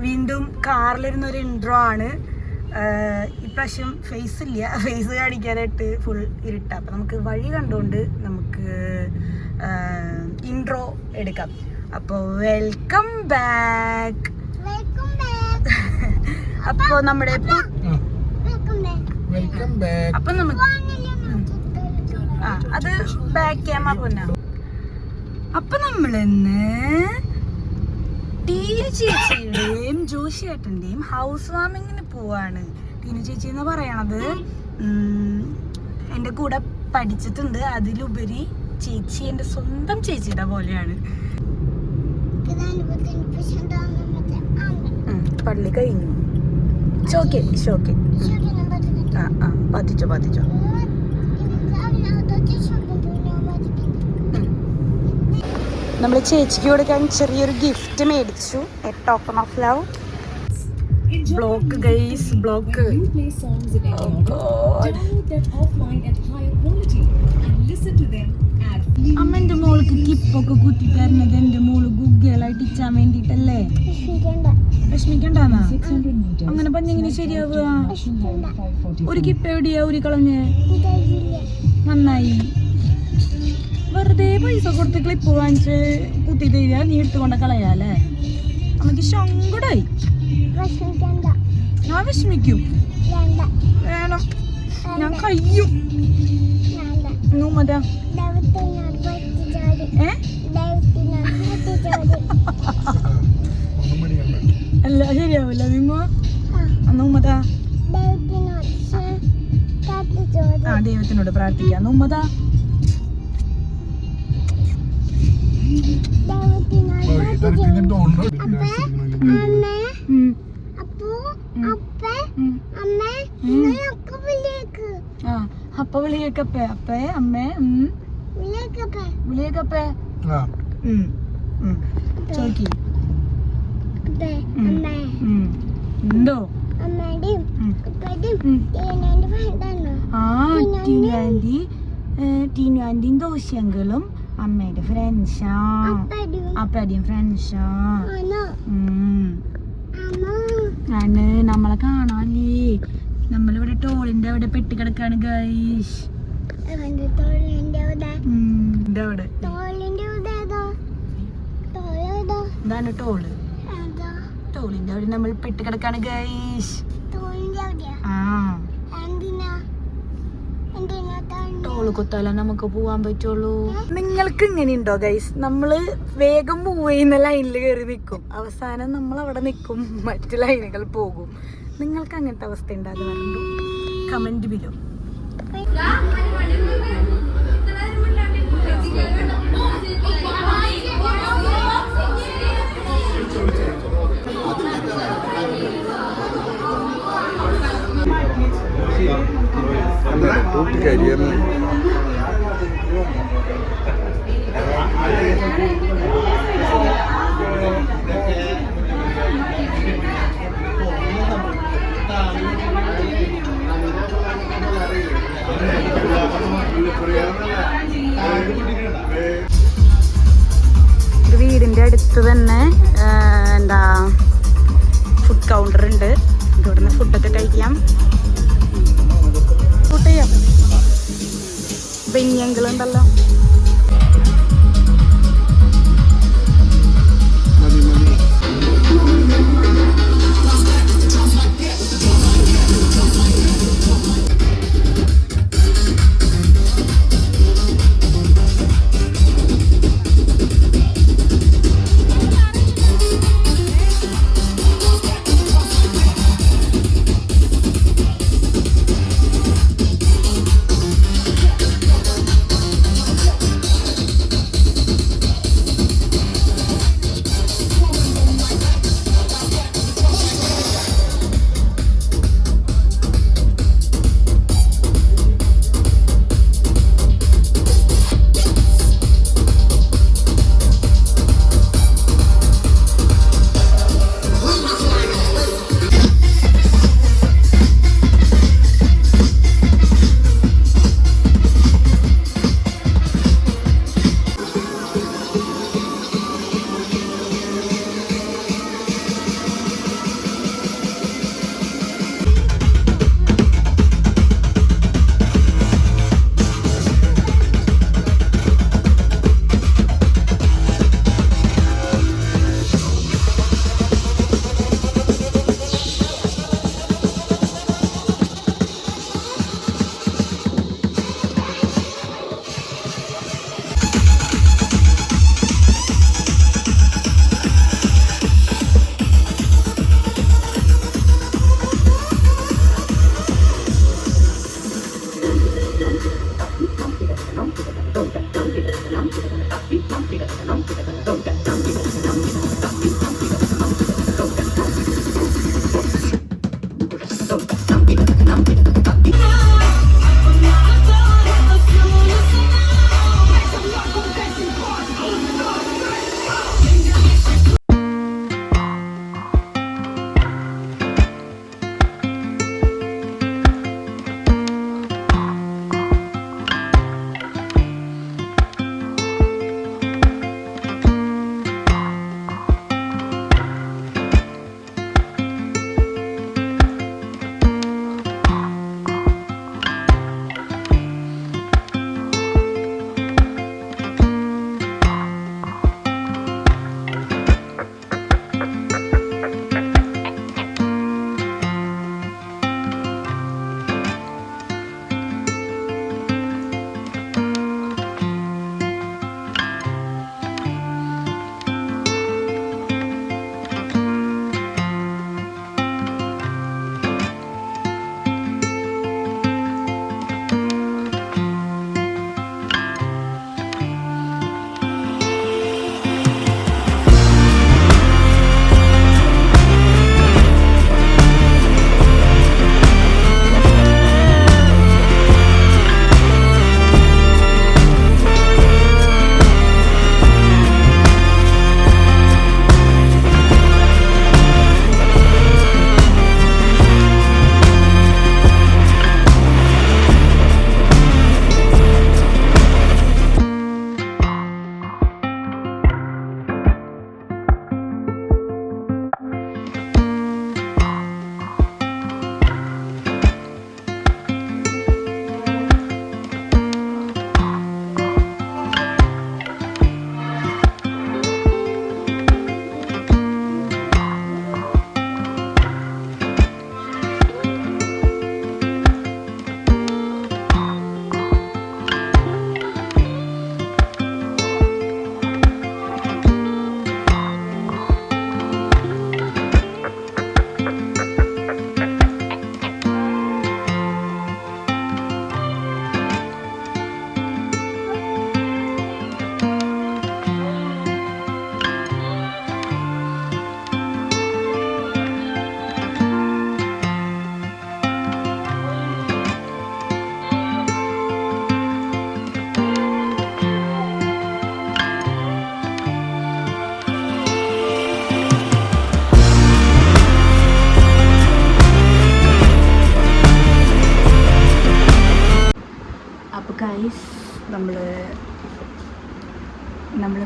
വീണ്ടും കാറിലിരുന്ന ഒരു ഇൻട്രോ ആണ്. ഇപ്രാവശ്യം ഫേസ് ഇല്ല, ഫേസ് കാണിക്കാനായിട്ട് ഫുൾ ഇരുട്ട. അപ്പം നമുക്ക് വഴി കണ്ടുകൊണ്ട് നമുക്ക് ഇൻട്രോ എടുക്കാം. അപ്പോൾ വെൽക്കം ബാക്ക്. അപ്പോൾ നമ്മുടെ അപ്പൊ നമുക്ക് അത് ബാക്ക് ക്യാമറ പൊന്നാ. അപ്പൊ നമ്മളിന്ന് ടീനു ചേച്ചിയുടെയും ജോഷിയേട്ടന്റെയും ഹൗസ് വാമിങ്ങിന് പോവാണ്. ടീനു ചേച്ചി എന്ന് പറയണത് എൻ്റെ കൂടെ പഠിച്ചിട്ടുണ്ട്. അതിലുപരി ചേച്ചി എൻ്റെ സ്വന്തം ചേച്ചിയുടെ പോലെയാണ്. പള്ളി കഴിഞ്ഞു. ഷോക്കെ പതിച്ചോ. നമ്മൾ ചേച്ചിക്ക് കൊടുക്കാൻ ചെറിയൊരു ഗിഫ്റ്റ് മേടിച്ചു. A token of love. Block guys, block. അമ്മ എൻ്റെ മോൾക്ക് കിപ്പൊക്കെ കുത്തി തരുന്നത് എൻ്റെ മോള് ഗുഗ്ഗലായിട്ട് ഇച്ചാൻ വേണ്ടിട്ടല്ലേ? വിഷമിക്കണ്ടാന്നാ? അങ്ങനെ പറഞ്ഞെങ്ങനെ ശരിയാവുക? ഒരു കിപ്പ് എവിടെയാ ഒരു കളഞ്ഞ്? നന്നായി. വെറുതെ പൈസ കൊടുത്ത് ക്ലിപ്പ് വാങ്ങിച്ച് കുത്തി തരിക, നീ എടുത്തുകൊണ്ട് കളയാല്ലേ? അമ്മക്ക് സങ്കടായി. ഞാൻ വിഷമിക്കും. വേണം, ഞാൻ കയ്യും. മതാ അല്ല ശരിയാവില്ല നിങ്ങോ. ഉമ്മതാ ദൈവത്തിനോട് പ്രാർത്ഥിക്കാം. ഉമ്മതാ അപ്പ വിളിയേക്കപ്പേ അപ്പേ അമ്മേ വിളിയേക്കപ്പേ ചോക്കി ഉണ്ടോ? ടീനു ആന്റിയും ദോശങ്ങളും അമ്മയുടെ ഫ്രണ്ട്സാ. അപ്പടിയും ഫ്രണ്ട്സാ ആണ്. നമ്മളെ കാണാല്ലേ? നമ്മളിവിടെ ടോളിന്റെ അവിടെ പെട്ടിക്കിടക്കാണ് ഗൈസ്. ഇതാണ് ടോള്. ടോളിന്റെ അവിടെ നമ്മൾ പെട്ടിക്കിടക്കാണ് ഗൈസ്. ടോള് കുത്താല നമുക്ക് പോവാൻ പറ്റുള്ളൂ. നിങ്ങൾക്ക് ഇങ്ങനെയുണ്ടോ ഗൈസ്? നമ്മള് വേഗം മൂവ് ചെയ്യുന്ന ലൈനിൽ കയറി നിൽക്കും, അവസാനം നമ്മൾ അവിടെ നിൽക്കും, മറ്റു ലൈനുകൾ പോകും. നിങ്ങൾക്ക് അങ്ങനത്തെ അവസ്ഥ ഉണ്ടാകുന്നുണ്ടോ? Comment below. വീടിന്റെ അടുത്ത് തന്നെ എന്താ ഫുഡ് കൗണ്ടർ ഉണ്ട്. ഇവിടുന്ന് ഫുഡൊക്കെ കഴിക്കാം. ഫുഡ് ചെയ്യാം. ബെഞ്ഞങ്കിളുണ്ടല്ലോ.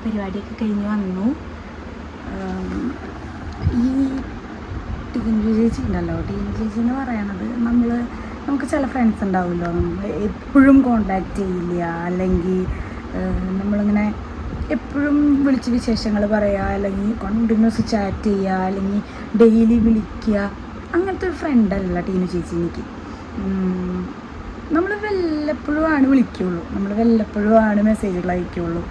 പരിപാടിയൊക്കെ കഴിഞ്ഞ് വന്നു. ഈ ടീനേജ് ചേച്ചി ഉണ്ടല്ലോ, ടീനേജ് ചേച്ചി എന്ന് പറയണത് നമുക്ക് ചില ഫ്രണ്ട്സ് ഉണ്ടാവുമല്ലോ, നമ്മൾ എപ്പോഴും കോണ്ടാക്റ്റ് ചെയ്യില്ല, അല്ലെങ്കിൽ നമ്മളിങ്ങനെ എപ്പോഴും വിളിച്ച് വിശേഷങ്ങൾ പറയുക, അല്ലെങ്കിൽ കണ്ടിന്യൂസ് ചാറ്റ് ചെയ്യുക, അല്ലെങ്കിൽ ഡെയിലി വിളിക്കുക, അങ്ങനത്തെ ഒരു ഫ്രണ്ടല്ല ടീനു ചേച്ചി എനിക്ക്. നമ്മൾ വല്ലപ്പോഴുമാണ് വിളിക്കുകയുള്ളൂ, നമ്മൾ വല്ലപ്പോഴുമാണ് മെസ്സേജുകൾ അയക്കുകയുള്ളൂ.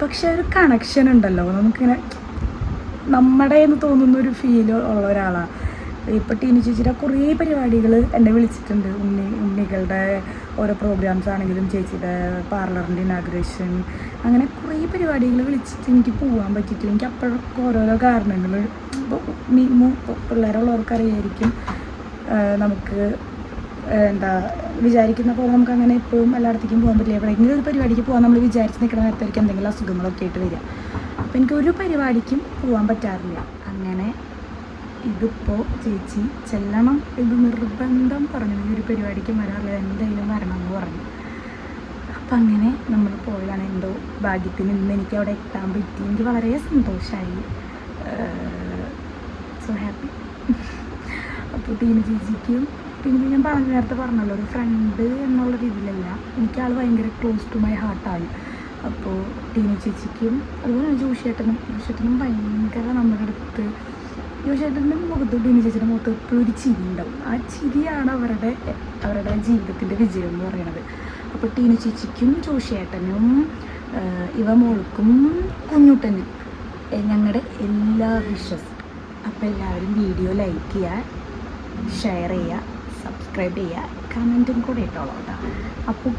പക്ഷെ ഒരു കണക്ഷൻ ഉണ്ടല്ലോ, നമുക്കിങ്ങനെ നമ്മുടെ എന്ന് തോന്നുന്നൊരു ഫീൽ ഉള്ള ഒരാളാണ്. ഇപ്പോൾ ടീനു ചേച്ചിയുടെ കുറേ പരിപാടികൾ എന്നെ വിളിച്ചിട്ടുണ്ട്. ഉണ്ണികളുടെ ഓരോ പ്രോഗ്രാംസ് ആണെങ്കിലും, ചേച്ചിയുടെ പാർലറിൻ്റെ ഇനാഗ്രേഷൻ, അങ്ങനെ കുറേ പരിപാടികൾ വിളിച്ചിട്ട് എനിക്ക് പോകാൻ പറ്റിയിട്ടില്ല. എനിക്ക് അപ്പോഴൊക്കെ ഓരോരോ കാരണങ്ങൾ, ഇപ്പോൾ പിള്ളേരുള്ളവർക്ക് അറിയായിരിക്കും, നമുക്ക് വിചാരിക്കുന്ന പോലെ നമുക്ക് അങ്ങനെ എപ്പോഴും എല്ലായിടത്തേക്കും പോകാൻ പറ്റില്ല. എവിടെയെങ്കിലും ഒരു പരിപാടിക്ക് പോകാൻ നമ്മൾ വിചാരിച്ച് നിൽക്കുന്ന നേരത്തായിരിക്കും എന്തെങ്കിലും അസുഖങ്ങളൊക്കെ ആയിട്ട് വരിക. അപ്പോൾ എനിക്ക് ഒരു പരിപാടിക്കും പോകാൻ പറ്റാറില്ല. അങ്ങനെ ഇതിപ്പോൾ ചേച്ചി ചെല്ലണം, ഇത് നിർബന്ധം പറഞ്ഞു, ഈ ഒരു പരിപാടിക്ക് വരാറില്ല, എന്തായാലും വരണം എന്ന് പറഞ്ഞു. അപ്പം അങ്ങനെ നമ്മൾ പോയതാണ്. എന്തോ ഭാഗ്യത്തിന് ഇന്ന് എനിക്ക് അവിടെ എത്താൻ പറ്റി. എനിക്ക് വളരെ സന്തോഷമായി, സോ ഹാപ്പി. അപ്പോൾ ടീനു ചേച്ചിക്കും, പിന്നെ ഞാൻ നേരത്തെ പറഞ്ഞല്ലോ, ഒരു ഫ്രണ്ട് എന്നുള്ള രീതിയിലല്ല, എനിക്ക് ആൾ ഭയങ്കര ക്ലോസ് ടു മൈ ഹാർട്ടാണ്. അപ്പോൾ ടീനു ചേച്ചിക്കും അതുപോലെ ജോഷിയേട്ടനും ഭയങ്കര നമ്മുടെ അടുത്ത്, ജോഷിയേട്ടൻ്റെ മുഖത്ത് ടീനു ചേച്ചിയുടെ മുഖത്ത് എപ്പോഴും ഒരു ചിരി ഉണ്ടാവും. ആ ചിരിയാണ് അവരുടെ ജീവിതത്തിൻ്റെ വിജയം എന്ന് പറയുന്നത്. അപ്പോൾ ടീനു ചേച്ചിക്കും ജോഷിയേട്ടനും ഇവ മോൾക്കും കുഞ്ഞുട്ടനും ഞങ്ങളുടെ എല്ലാ വിഷസ്. അപ്പോൾ എല്ലാവരും വീഡിയോ ലൈക്ക് ചെയ്യുക, ഷെയർ ചെയ്യുക, സബ്സ്ക്രൈബ് ചെയ്യുക, കമൻറ്റും കൂടെ ഇട്ടോളാം കേട്ടോ. അപ്പോൾ